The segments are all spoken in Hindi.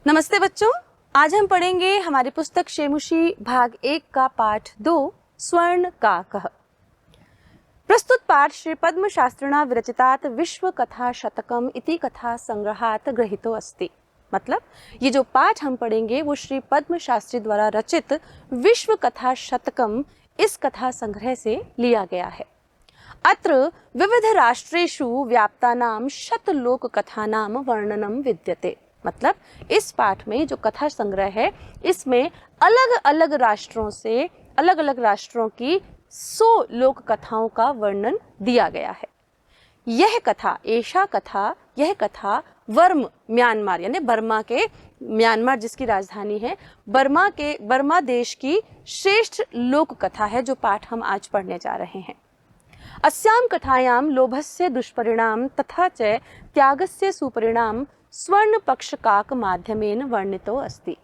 नमस्ते बच्चों, आज हम पढ़ेंगे हमारी पुस्तक शेमुशी भाग 1 का पाठ 2 स्वर्ण काकः। प्रस्तुत पाठ श्री पद्म शास्त्रिणा विरचितात् विश्व कथा शतकम इति कथा संग्रहात् गृहीतो अस्ति। मतलब ये जो पाठ हम पढ़ेंगे वो श्री पद्म शास्त्री द्वारा रचित विश्व कथा शतकम इस कथा संग्रह से लिया गया है। अत्र विविध राष्ट्रेषु व्याप्तानां शतलोक कथानां वर्णनम विद्यते। मतलब इस पाठ में जो कथा संग्रह है इसमें अलग अलग राष्ट्रों की 100 लोक कथाओं का वर्णन दिया गया है। यह कथा वर्म म्यांमार यानी बर्मा के, म्यांमार जिसकी राजधानी है, बर्मा देश की श्रेष्ठ लोक कथा है जो पाठ हम आज पढ़ने जा रहे हैं। अस्यां कथायां लोभस्य दुष्परिणाम तथा च त्यागस्य सुपरिणाम स्वर्ण पक्ष काक माध्यमेन वर्णितो अस्ति।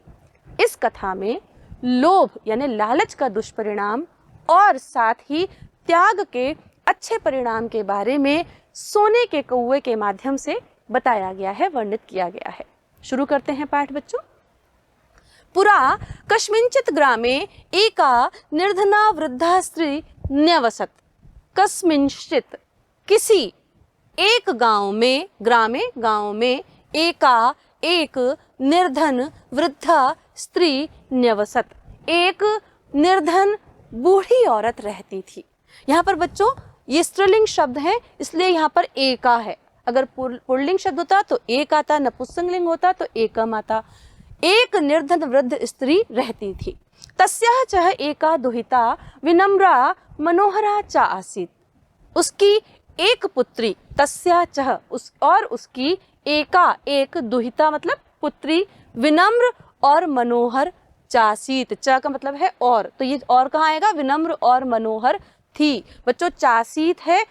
इस कथा में लोभ यानी लालच का दुष्परिणाम और साथ ही त्याग के अच्छे परिणाम के बारे में सोने के कौवे के माध्यम से बताया गया है, वर्णित किया गया है। शुरू करते हैं पाठ बच्चों। पुरा कस्मिंचित् ग्रामे एका निर्धना वृद्धा स्त्री न्यवसत्। कस्मिंचित् किसी एक गांव में एक निर्धन वृद्धा स्त्री न्यवसत, एक निर्धन बूढ़ी औरत रहती थी। यहाँ पर बच्चों ये स्त्रीलिंग शब्द है इसलिए यहाँ पर एका है। अगर पुल्लिंग शब्द होता तो एक आता, नपुंसकलिंग होता तो एकम आता। एक निर्धन वृद्ध स्त्री रहती थी। तस्याः च एका दुहिता विनम्रा मनोहरा च आसीत्। उसकी एक पुत्री, तस्या चह और उसकी एक दुहिता मतलब पुत्री, विनम्र और मनोहर चासीत, च का मतलब है और, तो ये और कहाँ आएगा, विनम्र और मनोहर थी। बच्चों चासीत है,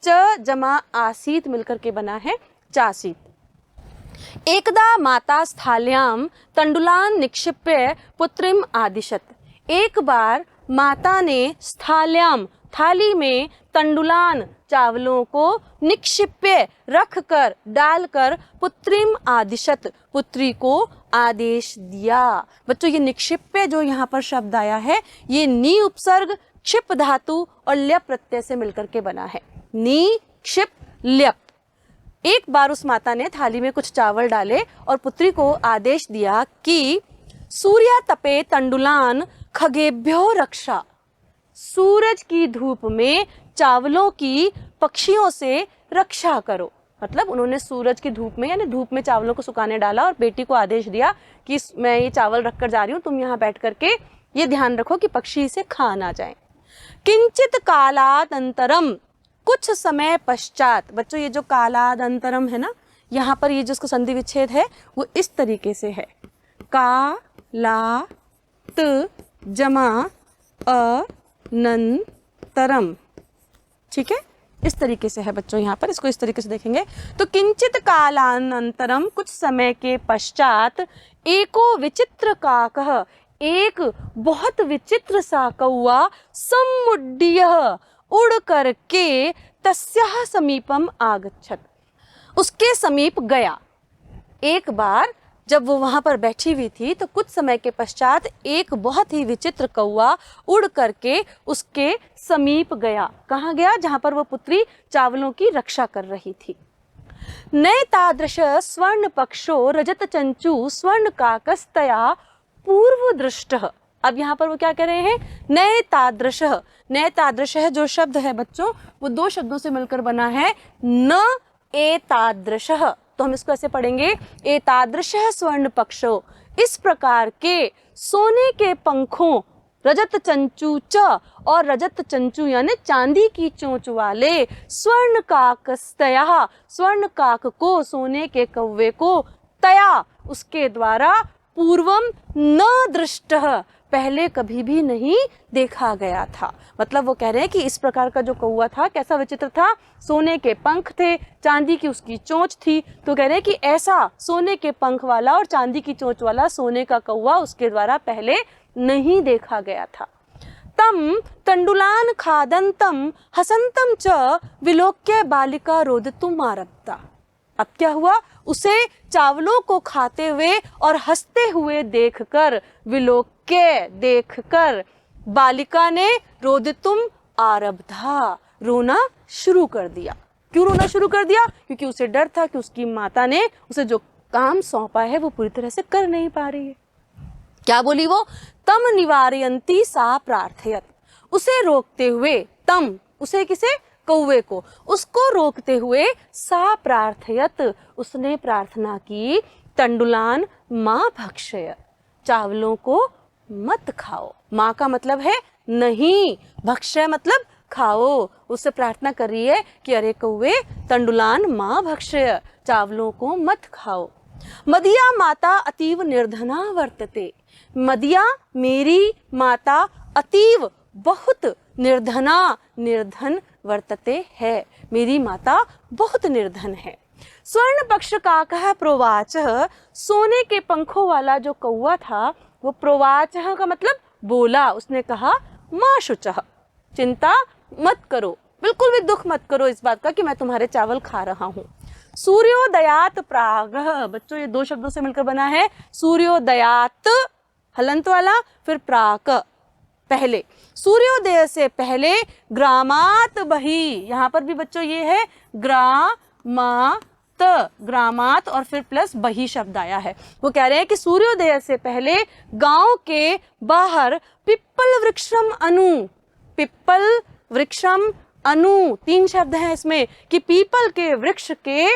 च जमा आसीत मिलकर के बना है चासीत। एकदा माता स्थाल्यां तंडुलान निक्षिप्य पुत्रिम आदिशत। एक बार माता ने स्थाल्यां थाली में तंडुलान चावलों को निक्षिप्य रख कर डालकर पुत्रिम आदिशत पुत्री को आदेश दिया। बच्चों ये निक्षिप्य जो यहाँ पर शब्द आया है ये नी उपसर्ग क्षिप धातु और ल्यप प्रत्यय से मिलकर के बना है। नी क्षिप ल्यप। एक बार उस माता ने थाली में कुछ चावल डाले और पुत्री को आदेश दिया कि सूर्या तपे तंडुलान खगेभ्यो रक्षा। सूरज की धूप में चावलों की पक्षियों से रक्षा करो। मतलब उन्होंने सूरज की धूप में यानी धूप में चावलों को सुखाने डाला और बेटी को आदेश दिया कि मैं ये चावल रख कर जा रही हूँ, तुम यहाँ बैठ करके ये ध्यान रखो कि पक्षी इसे खा ना जाए। किंचित कालादंतरम, कुछ समय पश्चात। बच्चों ये जो कालादंतरम है ना, यहाँ पर ये जिसको संधि विच्छेद है वो इस तरीके से है, का ला त जमा अ नंतरम। ठीक है, इस तरीके से है बच्चों। यहाँ पर इसको इस तरीके से देखेंगे तो किंचित कालानंतरम, कुछ समय के पश्चात, एको विचित्र काकः, एक बहुत विचित्र सा कौवा, सम्मुड्य उड़ करके, तस्याः समीपम आगच्छत, उसके समीप गया। एक बार जब वो वहां पर बैठी हुई थी तो कुछ समय के पश्चात एक बहुत ही विचित्र कौवा उड़ करके उसके समीप गया। कहाँ गया? जहां पर वो पुत्री चावलों की रक्षा कर रही थी। नए तादृश स्वर्ण पक्षो रजत चंचू स्वर्ण काकस्तया पूर्व दृष्ट। अब यहाँ पर वो क्या कह रहे हैं? नए तादृश। नए तादृश है जो शब्द है बच्चों वो दो शब्दों से मिलकर बना है, न एतादृश। तो हम इसको ऐसे पढ़ेंगे, एतादृशः स्वर्ण पक्षो, इस प्रकार के सोने के पंखों, रजत चंचू च, और रजत चंचू यानी चांदी की चोंच वाले, स्वर्ण काकस्तया, स्वर्ण काक को, सोने के कौवे को, तया उसके द्वारा, पूर्वम न दृष्टः, पहले कभी भी नहीं देखा गया था। मतलब वो कह रहे हैं कि इस प्रकार का जो कौवा था कैसा विचित्र था, सोने के पंख थे, चांदी की उसकी चोंच थी। तो कह रहे हैं कि ऐसा सोने के पंख वाला और चांदी की चोंच वाला सोने का कौवा उसके द्वारा पहले नहीं देखा गया था। तम तंडुलान खादंतम हसंतम च विलोक्य बालिका रोदतुम आरब्धा। अब क्या हुआ, उसे चावलों को खाते हुए और हंसते हुए देखकर, विलोक्य देखकर, बालिका ने रोदितुम आरब्धा, रोना शुरू कर दिया। क्यों रोना शुरू कर दिया? क्योंकि उसे डर था कि उसकी माता ने उसे जो काम सौंपा है वो पूरी तरह से कर नहीं पा रही है। क्या बोली वो? तम निवारयंती सा प्रार्थयत, उसे रोकते हुए, तम उसे किसे? कौवे को, उसको रोकते हुए, सा प्रार्थयत उसने प्रार्थना की, तंडुलान माँ भक्षय, चावलों को मत खाओ। माँ का मतलब है नहीं, भक्षय मतलब खाओ। उससे प्रार्थना कर रही है कि अरे कौवे, तंडुलान माँ भक्षय, चावलों को मत खाओ। मदिया माता अतीव निर्धना वर्तते, मदिया मेरी माता अतीव बहुत निर्धना, निर्धन वर्तते है, मेरी माता बहुत निर्धन है। स्वर्ण पक्ष काकः प्रोवाचः, सोने के पंखों वाला जो कौवा था वो प्रोवाचः का मतलब बोला, उसने कहा माँ शुचः, चिंता मत करो, बिल्कुल भी दुख मत करो इस बात का कि मैं तुम्हारे चावल खा रहा हूँ। सूर्योदयात प्रागः, बच्चों ये दो शब्दों से मिलकर बना है, सूर्योदयात हलंत वाला, फिर प्राक पहले, सूर्योदय से पहले, ग्रामात बही, यहाँ पर भी बच्चों ये है ग्रामात, ग्रामात और फिर प्लस बही शब्द आया है। वो कह रहे हैं कि सूर्योदय से पहले गांव के बाहर पिप्पल वृक्षम अनु, पिप्पल वृक्षम अनु, तीन शब्द हैं इसमें, कि पीपल के वृक्ष के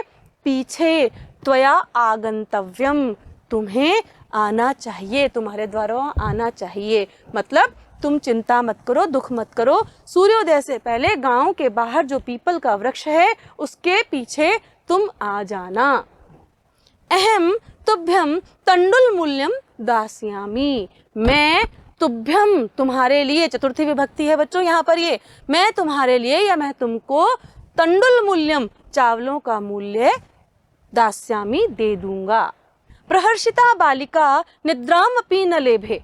पीछे, त्वया आगंतव्यम, तुम्हें आना चाहिए, तुम्हारे द्वारा आना चाहिए, मतलब तुम चिंता मत करो, दुख मत करो, सूर्योदय से पहले गांव के बाहर जो पीपल का वृक्ष है उसके पीछे तुम आ जाना। अहम तुभ्यम तंडुल मूल्यम दास्यामी, मैं तुभ्यम तुम्हारे लिए, चतुर्थी विभक्ति है बच्चों यहाँ पर, ये मैं तुम्हारे लिए या मैं तुमको तंडुल मूल्यम, चावलों का मूल्य, दास्यामी दे दूंगा। प्रहर्षिता बालिका निद्राम अपि न लेभे,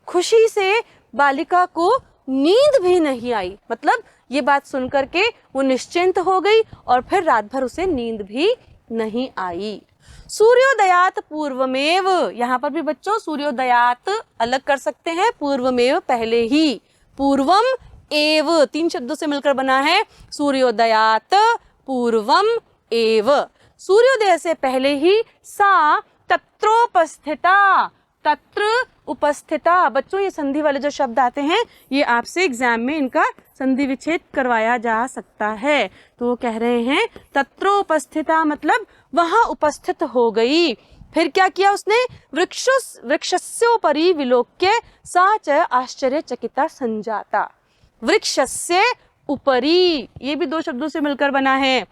खुशी से बालिका को नींद भी नहीं आई, मतलब ये बात सुनकर के वो निश्चिंत हो गई और फिर रात भर उसे नींद भी नहीं आई। सूर्योदयात पूर्वमेव, यहाँ पर भी बच्चों सूर्योदयात अलग कर सकते हैं, पूर्वमेव पहले ही, पूर्वम एव तीन शब्दों से मिलकर बना है, सूर्योदयात पूर्वम एव, सूर्योदय से पहले ही, सा तत्रोपस्थिता, तत्र उपस्थिता, बच्चों ये संधि वाले जो शब्द आते हैं ये आपसे एग्जाम में इनका संधि विच्छेद करवाया जा सकता है। तो वो कह रहे हैं तत्रोपस्थिता मतलब वहां उपस्थित हो गई। फिर क्या किया उसने? वृक्षस्योपरि विलोक्य सा च आश्चर्यचकिता संजाता, वृक्षस्य उपरि, ये भी दो शब्दों से मिलकर बना है,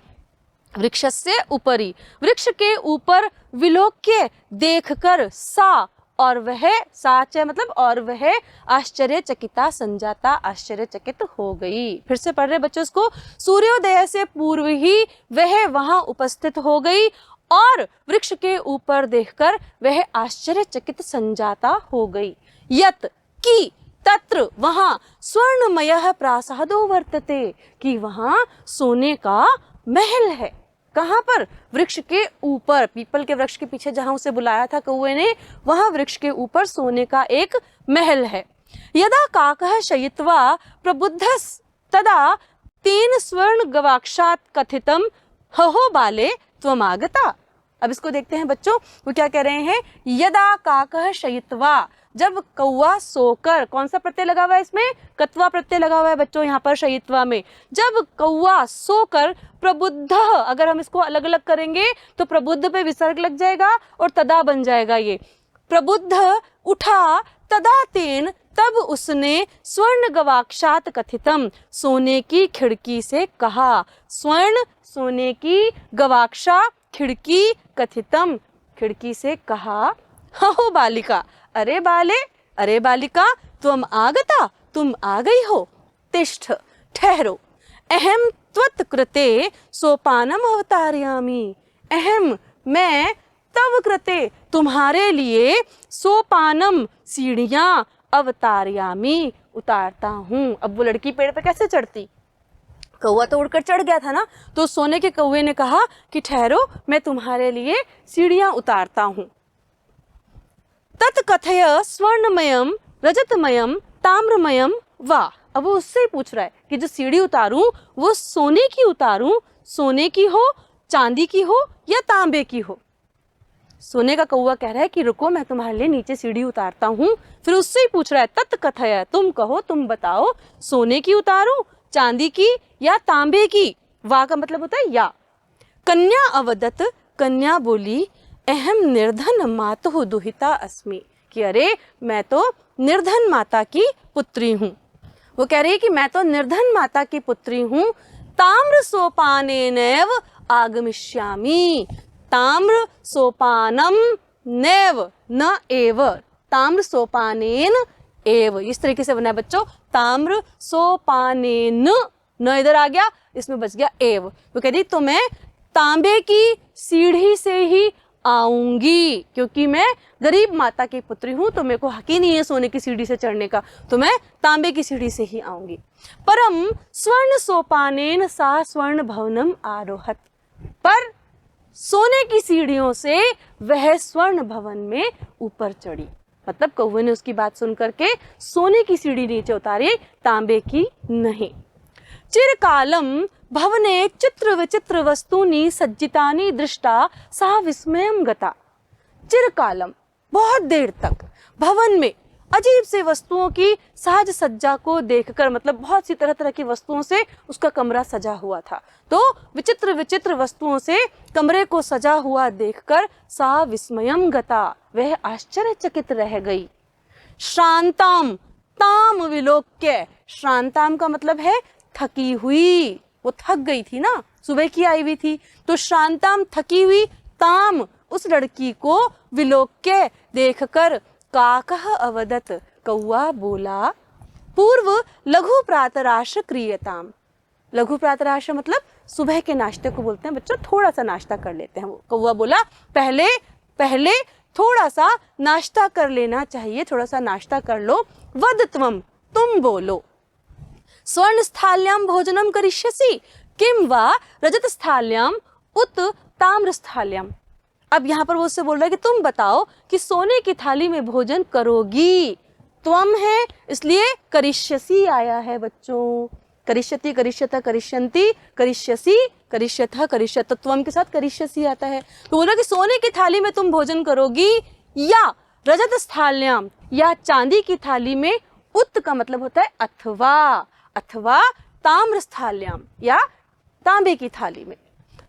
वृक्षस्य उपरि, वृक्ष के ऊपर, विलोक्य देखकर, सा और वह, साच है मतलब और वह, आश्चर्यचकिता संजाता आश्चर्यचकित हो गई। फिर से पढ़ रहे बच्चों इसको, सूर्योदय से पूर्व ही वह वहां उपस्थित हो गई और वृक्ष के ऊपर देखकर वह आश्चर्यचकित संजाता हो गई। यत की तत्र वहां, स्वर्णमयः प्रासादो वर्तते, कि वहां सोने का महल है। कहाँ पर? वृक्ष के ऊपर, पीपल के वृक्ष के पीछे जहां उसे बुलाया था कौवे ने, वहां वृक्ष के ऊपर सोने का एक महल है। यदा काकः शयित्वा प्रबुद्धस् तदा तेन स्वर्ण गवाक्षात् कथितम हहो बाले त्वमागता। अब इसको देखते हैं बच्चों, वो क्या कह रहे हैं? यदा काकः शयित्वा, जब कौवा सोकर, कौन सा प्रत्यय लगा हुआ है इसमें? कत्वा प्रत्यय लगा हुआ है बच्चों यहाँ पर शयित्वा में। जब कौवा सोकर, प्रबुद्ध, अगर हम इसको अलग अलग करेंगे तो प्रबुद्ध पे विसर्ग लग जाएगा और तदा बन जाएगा ये। प्रबुद्ध उठा, तदा तेन, तब उसने, स्वर्ण गवाक्षात कथितम, सोने की खिड़की से कहा। स्वर्ण सोने की, गवाक्षा खिड़की, कथितम खिड़की से कहा। हो बालिका, अरे बाले, अरे बालिका, तुम आगता, तुम आ गई हो। तिष्ठ, ठहरो। अहम त्वत्कृते सोपानम अवतारयामि, अहम मैं, तव कृते तुम्हारे लिए, सोपानम सीढ़ियां, अवतारयामि उतारता हूँ। अब वो लड़की पेड़ पे कैसे चढ़ती? कौवा तो उड़कर चढ़ गया था ना, तो सोने के कौवे ने कहा कि ठहरो, मैं तुम्हारे लिए सीढ़ियां उतारता हूं। तत्कथय स्वर्णमयम रजतमयम ताम्रमयम वा। अब वो उससे ही पूछ रहा है कि जो सीढ़ी उतारूं वो सोने की उतारूं, सोने की हो, चांदी की हो या तांबे की हो। सोने का कौवा कह रहा है कि रुको, मैं तुम्हारे लिए नीचे सीढ़ी उतारता हूं। फिर उससे ही पूछ रहा है तत्कथय, तुम कहो, तुम बताओ, सोने की उतारूं, चांदी की या तांबे की। वा का मतलब होता है या। कन्या अवदत, कन्या बोली, अहम निर्धन मातुः दुहिता अस्मि, कि अरे मैं तो निर्धन माता की पुत्री हूँ। वो कह रही है कि मैं तो निर्धन माता की पुत्री हूँ। ताम्र सोपानेनैव आगमिष्यामि। ताम्र सोपानम नैव न एव, ताम्र सोपानेन एव, इस तरीके से बना है बच्चों। ताम्र सोपानेन, न इधर आ गया, इसमें बच गया एव। वो कह रही तो मैं तांबे की सीढ़ी से ही आऊंगी, क्योंकि मैं गरीब माता की पुत्री हूं, तो मेरे को हक ही नहीं है सोने की सीढ़ी से चढ़ने का, तो मैं तांबे की सीढ़ी से ही आऊंगी। परम स्वर्ण सोपानेन सा स्वर्ण भवनम आरोहत। पर सोने की सीढ़ियों से वह स्वर्ण भवन में ऊपर चढ़ी। मतलब कौवे ने उसकी बात सुन करके सोने की सीढ़ी नीचे उतारी, तांबे की नहीं। चिरकालम भवने चित्र विचित्र वस्तुनि सज्जितानि दृष्टा सा विस्मयम गता। चिरकालम, बहुत देर तक, भवन में अजीब से वस्तुओं की साज सज्जा को देखकर, मतलब बहुत सी तरह तरह की वस्तुओं से उसका कमरा सजा हुआ था, तो विचित्र विचित्र वस्तुओं से कमरे को सजा हुआ देखकर सा विस्मयम गता, वह आश्चर्यचकित रह गई। श्रांताम ताम विलोक्य, श्रांताम का मतलब है थकी हुई, वो थक गई थी ना, सुबह की आई हुई थी, तो श्रांताम थकी हुई, ताम उस लड़की को, विलोक्य देखकर, काकः अवदत कौवा बोला, पूर्व लघु प्रातराश क्रियताम। लघु प्रातराश मतलब सुबह के नाश्ते को बोलते हैं बच्चों, थोड़ा सा नाश्ता कर लेते हैं। वो कौवा बोला पहले पहले थोड़ा सा नाश्ता कर लेना चाहिए, थोड़ा सा नाश्ता कर लो। वद त्वम, तुम बोलो। स्वर्ण स्थाल्याम भोजनम करिष्यसि किम वा रजत स्थाल्याम उत ताम्र स्थाल्याम। अब यहाँ पर वो उससे बोल रहा है कि तुम बताओ कि सोने की थाली में भोजन करोगी। त्वम है इसलिए करिष्यसि आया है बच्चों। करिष्यति, करिष्यता, करिष्यन्ति, करिष्यसि, करिष्यतः, करिष्यत, त्वम के साथ करिष्यसि आता है। तो बोला कि सोने की थाली में तुम भोजन करोगी या रजत स्थाल्याम, या चांदी की थाली में। उत का मतलब होता है अथवा, अथवा ताम्र स्थाल्याम, या तांबे की थाली में।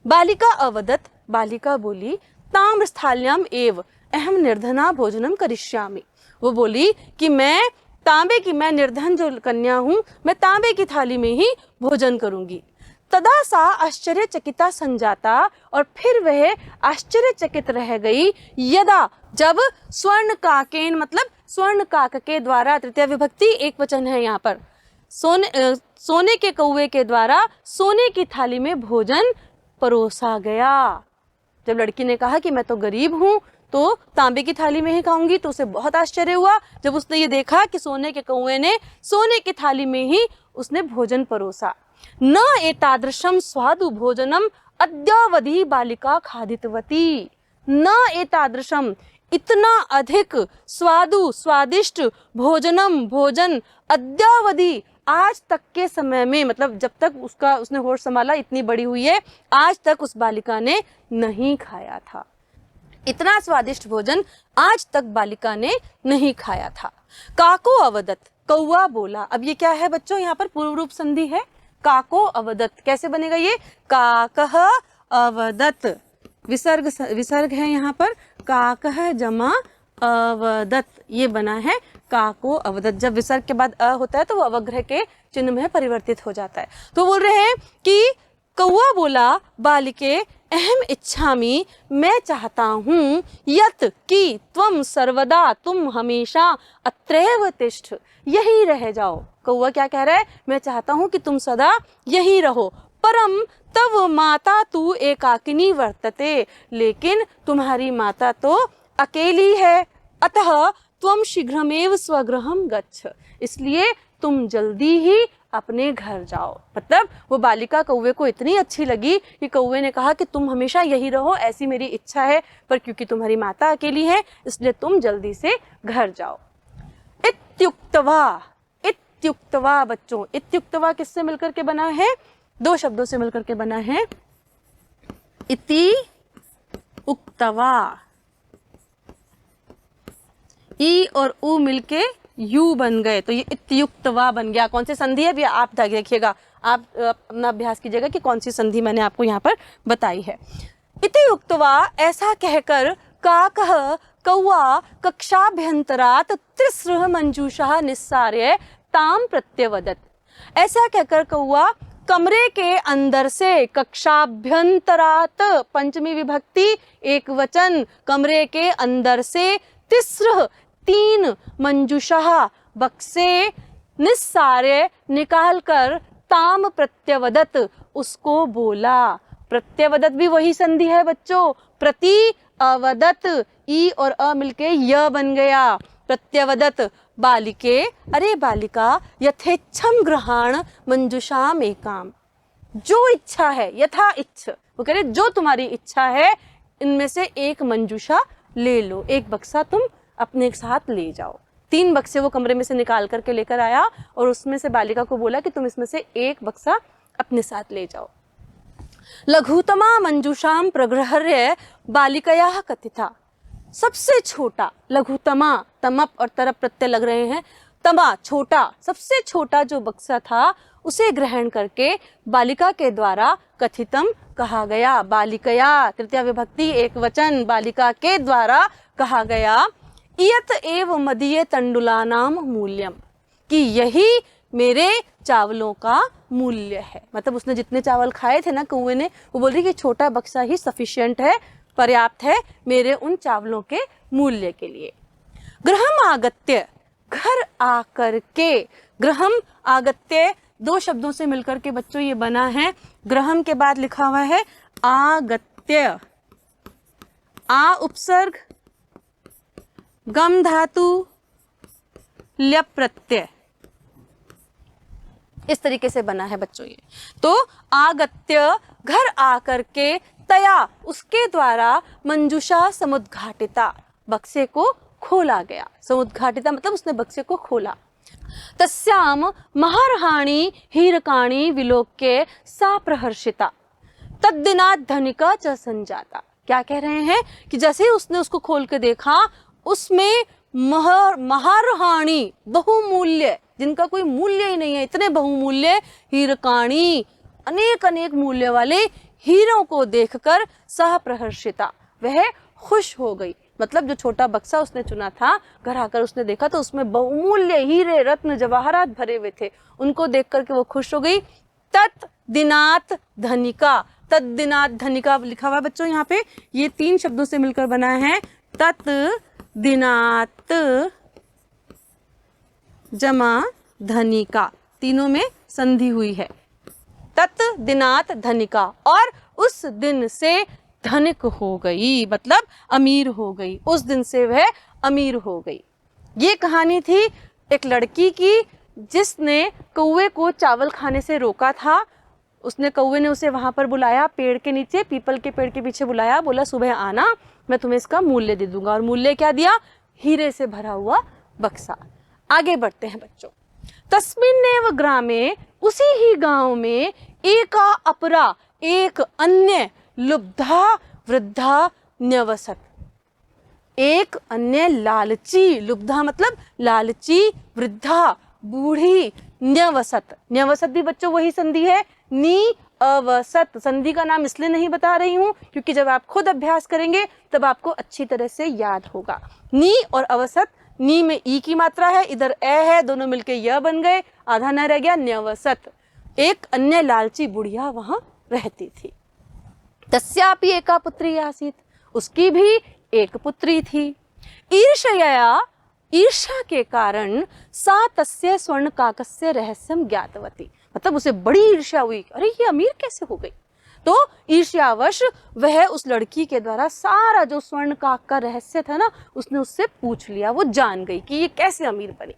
बालिका अवदत, बालिका बोली, ताम्र स्थाल्याम एव अहम निर्धना भोजनम करिष्यामि। वो बोली कि मैं तांबे की, मैं निर्धन जो कन्या हूँ, मैं तांबे की थाली में ही भोजन करूंगी। तदा सा आश्चर्यचकिता संजाता, और फिर वह आश्चर्यचकित रह गई। यदा, जब स्वर्ण काकेन, मतलब स्वर्ण काक के द्वारा, तृतीय विभक्ति एक वचन है यहाँ पर, सोने के कौवे के द्वारा सोने की थाली में भोजन परोसा गया। जब लड़की ने कहा कि मैं तो गरीब हूँ, तो तांबे की थाली में ही खाऊंगी, तो उसे बहुत आश्चर्य हुआ जब उसने ये देखा कि सोने के कौवे ने सोने की थाली में ही उसने भोजन परोसा। न एतादृशम स्वादु भोजनम अद्यावधि बालिका खादितवती। न एतादृशम, इतना अधिक, स्वादु स्वादिष्ट, भोजनम भोजन, अद्यावधि आज तक के समय में, मतलब जब तक उसने होश संभाला, इतनी बड़ी हुई है, आज तक उस बालिका ने नहीं खाया था। इतना स्वादिष्ट भोजन आज तक बालिका ने नहीं खाया था। काको अवदत, कौवा बोला। अब ये क्या है बच्चों, यहाँ पर पूर्व रूप संधि है। काको अवदत कैसे बनेगा ये, काकः अवदत, विसर्ग है यहाँ पर, काकः जमा अवदत, ये बना है काको अवदत। जब विसर्ग के बाद अ होता है तो वो अवग्रह के चिन्ह में परिवर्तित हो जाता है। तो बोल रहे हैं कि कौवा बोला, बालिके अहम इच्छामि, मैं चाहता हूँ, यत कि त्वम सर्वदा, तुम हमेशा, अत्रैव तिष्ठ, यही रह जाओ। कौवा क्या कह रहा है, मैं चाहता हूँ कि तुम सदा यही रहो। परम तव माता तू एकाकिनी वर्तते, लेकिन तुम्हारी माता तो अकेली है। अतः त्वम शीघ्रमेव स्वगृहम गच्छ, इसलिए तुम जल्दी ही अपने घर जाओ। मतलब वो बालिका कौवे को इतनी अच्छी लगी कि कौवे ने कहा कि तुम हमेशा यही रहो, ऐसी मेरी इच्छा है, पर क्योंकि तुम्हारी माता अकेली है इसलिए तुम जल्दी से घर जाओ। इत्युक्तवा, इत्युक्तवा बच्चों, इत्युक्तवा किससे मिलकर के बना है? दो शब्दों से मिलकर के बना है। इति उक्तवा, ई और उ मिलके यू बन गए, तो ये इत्युक्तवा बन गया। कौन सी संधि है भी आप देखिएगा, आप अपना अभ्यास कीजिएगा कि कौन सी संधि मैंने आपको यहाँ पर बताई है। इति उक्तवा, ऐसा कहकर काकः कौआ कक्षाभ्यंतरात् तिस्रः मंजूषः निस्सार्य ताम प्रत्यवदत्। ऐसा कहकर कौआ कमरे के अंदर से, कक्षाभ्यंतरात् पंचमी विभक्ति एक वचन, कमरे के अंदर से, तिस्रः तीन, मंजूषः बक्से, निस्सार्य निकाल कर, ताम प्रत्यवदत् उसको बोला। प्रत्यवदत् भी वही संधि है बच्चों, प्रति अवदत्, ई और अ मिलके य बन गया। प्रत्यवदत्, बालिके, अरे बालिका, यथेच्छम ग्रहाण मंजुषाम एकाम, जो इच्छा है, यथा इच्छ, वो कह रहे जो तुम्हारी इच्छा है इनमें से एक मंजूषा ले लो, एक बक्सा तुम अपने साथ ले जाओ। 3 बक्से वो कमरे में से निकाल करके लेकर आया और उसमें से बालिका को बोला कि तुम इसमें से एक बक्सा अपने साथ ले जाओ। लघुतमा मंजूषाम प्रगृह्य बालिकया कथिता, सबसे छोटा, लघुतमा, तमप और तरप प्रत्यय लग रहे हैं, तमा छोटा, सबसे छोटा जो बक्सा था उसे ग्रहण करके बालिका के द्वारा कथितम कहा गया। बालिकया तृतीया विभक्ति एक वचन, बालिका के द्वारा कहा गया। इयत एव मदीय तंडुलानाम मूल्यम, कि यही मेरे चावलों का मूल्य है। मतलब उसने जितने चावल खाए थे ना कौवे ने, वो बोल रही कि छोटा बक्सा ही सफिशिएंट है, पर्याप्त है मेरे उन चावलों के मूल्य के लिए। गृहम आगत्य, घर आकर के, गृहम आगत्य 2 शब्दों से मिलकर के बच्चों ये बना है। गृहम के बाद लिखा हुआ है आगत्य, आ उपसर्ग, गम धातु, ल्यप प्रत्यय, इस तरीके से बना है बच्चों ये। तो आगत्य, घर आकर के, तया उसके द्वारा, मंजूषा समुद्घाटिता, बक्से को खोला गया। समुद्घाटिता मतलब उसने बक्से को खोला। तस्याम महारहाणी हीरकाणी विलोक्य सा प्रहर्षिता तद्दिनात् धनिका च संजाता। क्या कह रहे हैं कि जैसे ही उसने उसको खोल के देखा, उसमें महारहाणी, बहुमूल्य, जिनका कोई मूल्य ही नहीं है, इतने बहुमूल्य, हीरकाणी, अनेक अनेक मूल्य वाले हीरों को देखकर सह प्रहर्षिता, वह खुश हो गई। मतलब जो छोटा बक्सा उसने चुना था, घर आकर उसने देखा तो उसमें बहुमूल्य हीरे रत्न जवाहरात भरे हुए थे, उनको देख करके वो खुश हो गई। तत् दिनात धनिका, तत् दिनात धनिका लिखा हुआ है बच्चों यहाँ पे, ये 3 शब्दों से मिलकर बना है। तत् दिनात जमा धनिका, तीनों में संधि हुई है। तत् दिनात धनिका, और उस दिन से धनिक हो गई, मतलब अमीर हो गई, उस दिन से वह अमीर हो गई। ये कहानी थी एक लड़की की जिसने कौवे को चावल खाने से रोका था। उसने, कौवे ने उसे वहां पर बुलाया, पेड़ के नीचे, पीपल के पेड़ के पीछे बुलाया, बोला सुबह आना, मैं तुम्हें इसका मूल्य दे दूंगा। और मूल्य क्या दिया? हीरे से भरा हुआ बक्सा। आगे बढ़ते हैं बच्चों। तस्मिन्नेव ग्रामे, उसी ही गांव में, एका अपरा, एक अन्य, लुब्धा वृद्धा न्यवसत, एक अन्य लालची, लुब्धा मतलब लालची, वृद्धा बूढ़ी, न्यवसत, न्यवसत भी बच्चों वही संधि है, नी अवसत। संधि का नाम इसलिए नहीं बता रही हूं क्योंकि जब आप खुद अभ्यास करेंगे तब आपको अच्छी तरह से याद होगा। नी और अवसत, नी में ई की मात्रा है, इधर ए है, दोनों मिलके य बन गए, आधा न रह गया, न्यवसत। एक अन्य लालची बुढ़िया वहां रहती थी। तस्यापि एका पुत्री आसीत, उसकी भी एक पुत्री थी। ईर्ष्या, ईर्ष्या के कारण सा तस्य स्वर्ण काकस्य रहस्यम ज्ञातवती, मतलब उसे बड़ी ईर्ष्या हुई, अरे ये अमीर कैसे हो गई। तो ईर्ष्यावश वह उस लड़की के द्वारा सारा जो स्वर्ण काक का रहस्य था ना, उसने उससे पूछ लिया, वो जान गई कि ये कैसे अमीर बनी।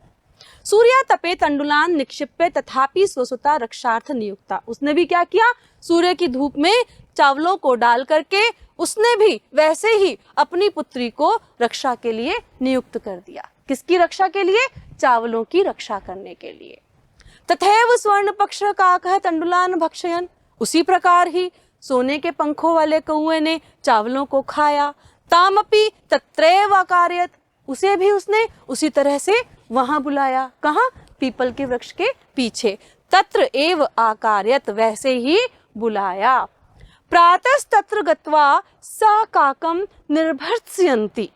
सूर्यातपे तंडुलान निक्षिप्य तथापि स्वसुता रक्षार्थ नियुक्ता। उसने भी क्या किया, सूर्य की धूप में चावलों को डाल करके उसने भी वैसे ही अपनी पुत्री को रक्षा के लिए नियुक्त कर दिया। किसकी रक्षा के लिए? चावलों की रक्षा करने के लिए। तथैव स्वर्ण पक्ष काकः तंडुलान भक्षयन्, उसी प्रकार ही सोने के पंखों वाले कौवे ने चावलों को खाया। तामपि तत्रैव अकारयत्, उसे भी उसने उसी तरह से वहां बुलाया। कहाँ? पीपल के वृक्ष के पीछे। तत्र एव आकारयत्, वैसे ही बुलाया। प्रातस्तत्र गत्वा सा काकम निर्भर्त्स्यन्ति।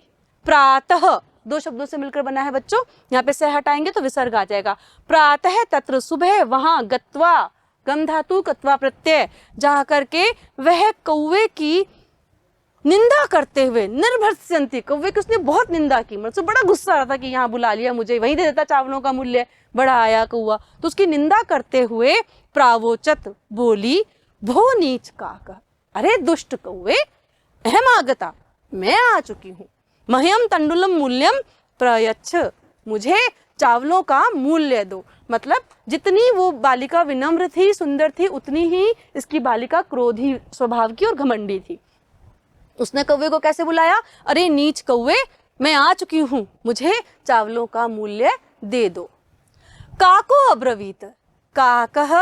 प्रातः दो शब्दों से मिलकर बना है बच्चों, यहाँ पे से हटाएंगे तो विसर्ग आ जाएगा। प्रातः तत्र, सुबह, वहां, गत्वा गम धातु कत्वा प्रत्यय, जा करके वह कौवे की निंदा करते हुए, निर्भर्त्स्यन्ति, कौवे की उसने बहुत निंदा की, मतलब बड़ा गुस्सा आ रहा था कि यहाँ बुला लिया मुझे, वहीं दे देता चावलों का मूल्य, बड़ा आया कौवा, तो उसकी निंदा करते हुए प्रावोचत, बोली, भो नीच काक, अरे दुष्ट कौवे, अहम आगता, मैं आ चुकी हूँ, मह्यम तंडुलम मूल्यम प्रयच्छ, मुझे चावलों का मूल्य दो। मतलब जितनी वो बालिका विनम्र थी, सुंदर थी, उतनी ही इसकी बालिका क्रोधी स्वभाव की और घमंडी थी। उसने कौवे को कैसे बुलाया? अरे नीच कौवे, मैं आ चुकी हूँ, मुझे चावलों का मूल्य दे दो। काको अब्रवीत, काकः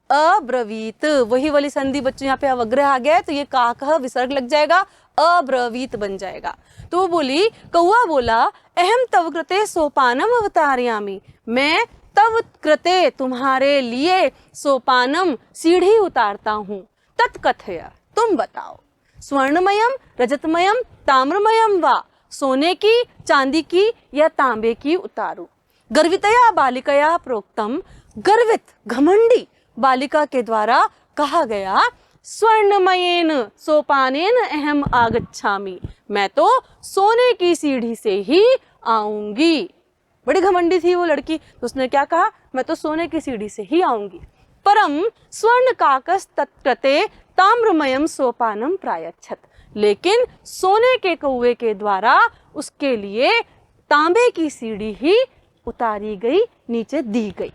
अब्रवीत, वही वाली संधि बच्चों यहाँ पे अवग्रह आ गया है, तो ये काकः विसर्ग लग जाएगा, अब्रवीत बन जाएगा। तो वो बोली, कौवा बोला, अहम तव कृते सोपानम अवतारयामि, मैं तव कृते, तुम्हारे लिए, सोपानम, सीढ़ी उतारता हूँ। तत्कथय, तुम बताओ, स्वर्णमयम रजतमयम ताम्रमयम वा, सोने की, चांदी की या तांबे की उतारू। गर्वितया बालिकया प्रोक्तम, गर्वित घमंडी बालिका के द्वारा कहा गया, स्वर्णमयेन सोपानेन अहम आगच्छामि, मैं तो सोने की सीढ़ी से ही आऊंगी। बड़ी घमंडी थी वो लड़की, तो उसने क्या कहा, मैं तो सोने की सीढ़ी से ही आऊंगी। परम स्वर्ण काकस तत्कृते ताम्रमयम सोपानम प्रायच्छत, लेकिन सोने के कौवे के द्वारा उसके लिए तांबे की सीढ़ी ही उतारी गई, नीचे दी गई।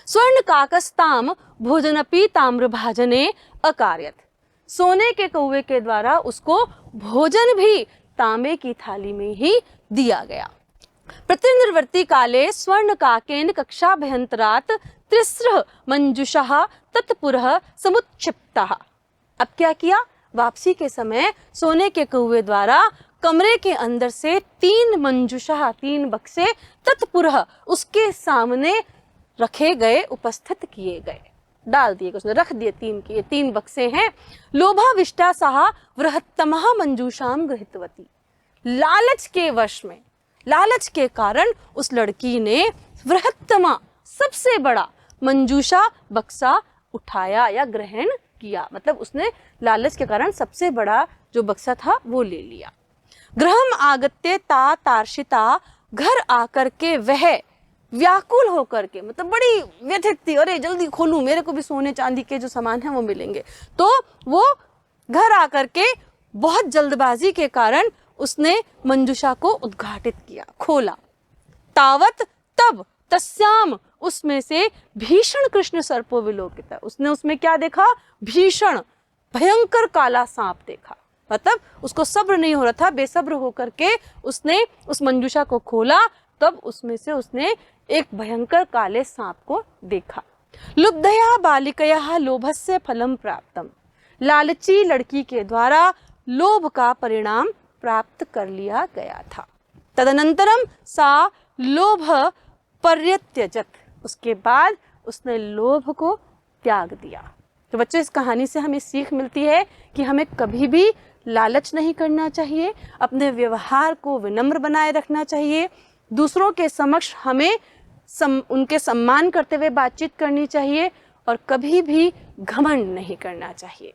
स्वर्ण काकस्ताम भोजनपि ताम्रभाजने अकार्यत, सोने के कौवे के द्वारा उसको भोजन भी तांबे की थाली में ही दिया गया। प्रतिनिर्वर्ती काले स्वर्ण काकेन कक्षाभ्यंतरात् तिस्रः मंजुषः तत्पुरः समुत्क्षिप्तः। अब क्या किया? वापसी के समय सोने के कौवे द्वारा कमरे के अंदर से 3 मंजुषा, 3 बक्से, तत्पुरः, उसके सामने रखे गए, उपस्थित किए गए, डाल दिए, उसने रख दिए 3 बक्से हैं। लोभाविष्टा सहा वृहत्तमः मंजूषाम गृहीतवती, लालच के वश में, लालच के कारण उस लड़की ने वृहत्तमा, सबसे बड़ा, मंजूषा, बक्सा उठाया या ग्रहण किया, मतलब उसने लालच के कारण सबसे बड़ा जो बक्सा था वो ले लिया। गृहम आगत्य ता तार्षिता, घर आकर के वह व्याकुल होकर के, मतलब बड़ी व्यथित थी, अरे जल्दी खोलूं, मेरे को भी सोने चांदी के जो सामान है वो मिलेंगे। तो वो घर आकर के बहुत जल्दबाजी के कारण उसने मंजूषा को उद्घाटित किया, खोला। तावत, तब, तस्याम, उसमें से भीषण कृष्ण सर्पो विलोकिता, उसने उसमें क्या देखा? भीषण भयंकर काला सांप देखा। मतलब उसको सब्र नहीं हो रहा था, बेसब्र होकर के उसने उस मंजूषा को खोला, तब उसमें से उसने एक भयंकर काले सांप को देखा। लुब्धया बालिकया लोभस्य फलम प्राप्तम, लालची लड़की के द्वारा लोभ का परिणाम प्राप्त कर लिया गया था। तदनंतरम सा लोभ पर्यत्यजत, उसके बाद उसने लोभ को त्याग दिया। तो बच्चों, इस कहानी से हमें सीख मिलती है कि हमें कभी भी लालच नहीं करना चाहिए, अपने व्यवहार को विनम्र बनाए रखना चाहिए, दूसरों के समक्ष हमें उनके सम्मान करते हुए बातचीत करनी चाहिए और कभी भी घमंड नहीं करना चाहिए।